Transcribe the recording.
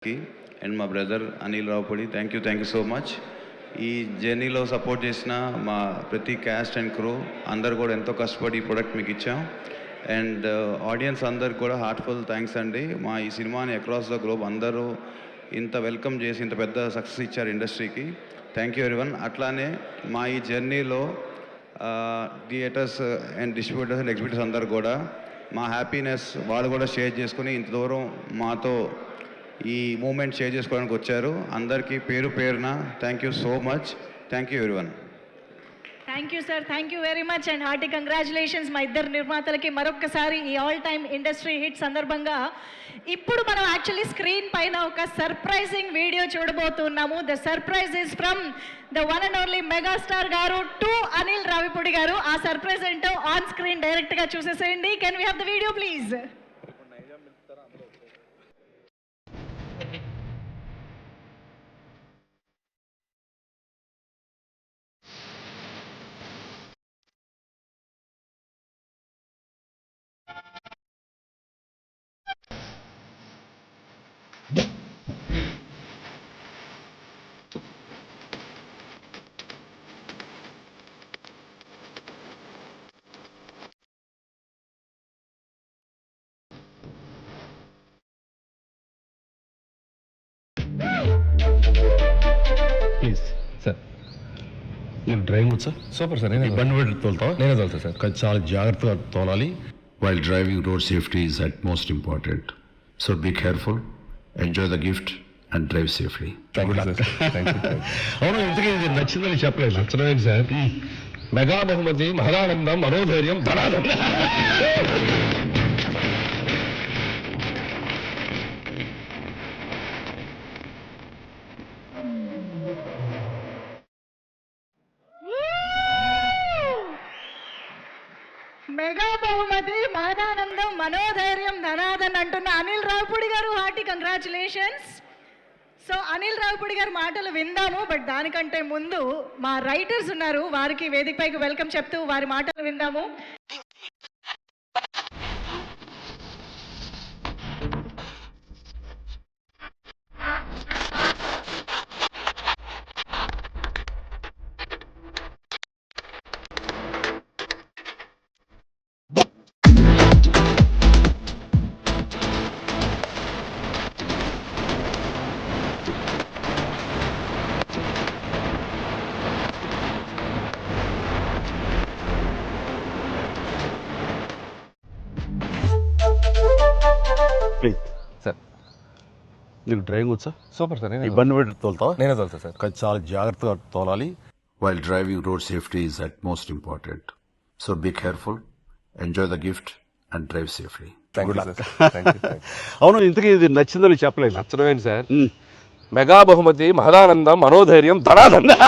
And మా brother Anil Ravipudi thank you so much. ఈ జర్నీలో సపోర్ట్ చేసిన మా ప్రతి క్యాస్ట్ అండ్ క్రూ అందరు కూడా ఎంతో కష్టపడి ఈ ప్రోడక్ట్ మీకు ఇచ్చాం. అండ్ ఆడియన్స్ అందరికి కూడా హార్ట్ఫుల్ థ్యాంక్స్ అండి. మా ఈ సినిమాని అక్రాస్ ద గ్లోబ్ అందరూ ఇంత వెల్కమ్ చేసి ఇంత పెద్ద సక్సెస్ ఇచ్చారు ఇండస్ట్రీకి. Thank you everyone. అట్లానే మా ఈ జర్నీలో theatres and distributors and exhibitors అందరు కూడా మా హ్యాపీనెస్ వాళ్ళు కూడా షేర్ చేసుకుని ఇంత దూరం మాతో ఈ మూమెంట్ షేర్ చేసుకోవడానికి వచ్చారు. అందరికీ పేరు పేరున thank you so much. Thank you everyone. Thank you sir, thank you very much and hearty congratulations మా ఇద్దరు నిర్మాతలకి మరొకసారి ఈ ఆల్ టైమ్ ఇండస్ట్రీ హిట్ సందర్భంగా. ఇప్పుడు మనం యాక్చువల్లీ స్క్రీన్ పైన ఒక సర్ప్రైజింగ్ వీడియో చూడబోతున్నాము. The surprise is from the one and only megastar గారు టు అనిల్ రావిపూడి గారు. ఆ సర్ప్రైజ్ ఏంటో ఆన్ స్క్రీన్ డైరెక్ట్గా చూసేసేయండి. Can we have the video please? Please sir. నేను డ్రైవింగ్ వచ్చా? Super sir. నేను బండి పెట్టి తోలుతావా? నేనే తోలుతా సార్. కానీ చాలా జాగ్రత్తగా తోలాలి. While driving, road safety is at most important. So be careful, enjoy the gift and drive safely. Thank you sir. Thank you. అవును, ఇంతకీ ఇది నచ్చిందని చెప్పలేదు. నచ్చలేదు సార్. మెగా బహుమతి మహదానందం మనోధైర్యం ధనానందం. మెగా బహుమతి మహదానందం మనోధైర్యం ధనాదన్ అంటున్న అనిల్ రావుపూడి గారు hearty congratulations. So Anil Ravipudi గారు మాటలు విందాము. బట్ దానికంటే ముందు మా రైటర్స్ ఉన్నారు, వారికి వేదికపైకి వెల్కమ్ చెప్తూ వారి మాటలు విందాము. Please sir. నీకు డ్రైవింగ్ వచ్చా? Super sir. నేను బండి పెట్టి తోలుతావా? నేనే తోలుతా సార్. కానీ చాలా జాగ్రత్తగా తోలాలి. While driving, road safety is at most important. So be careful, enjoy the gift and drive safely. Thank you sir. Thank you. అవును, ఇంతకీ ఇది నచ్చిందని చెప్పలేదు. నచ్చడమేంటి సార్? మెగా బహుమతి మహదానందం మనోధైర్యం ధనానందం.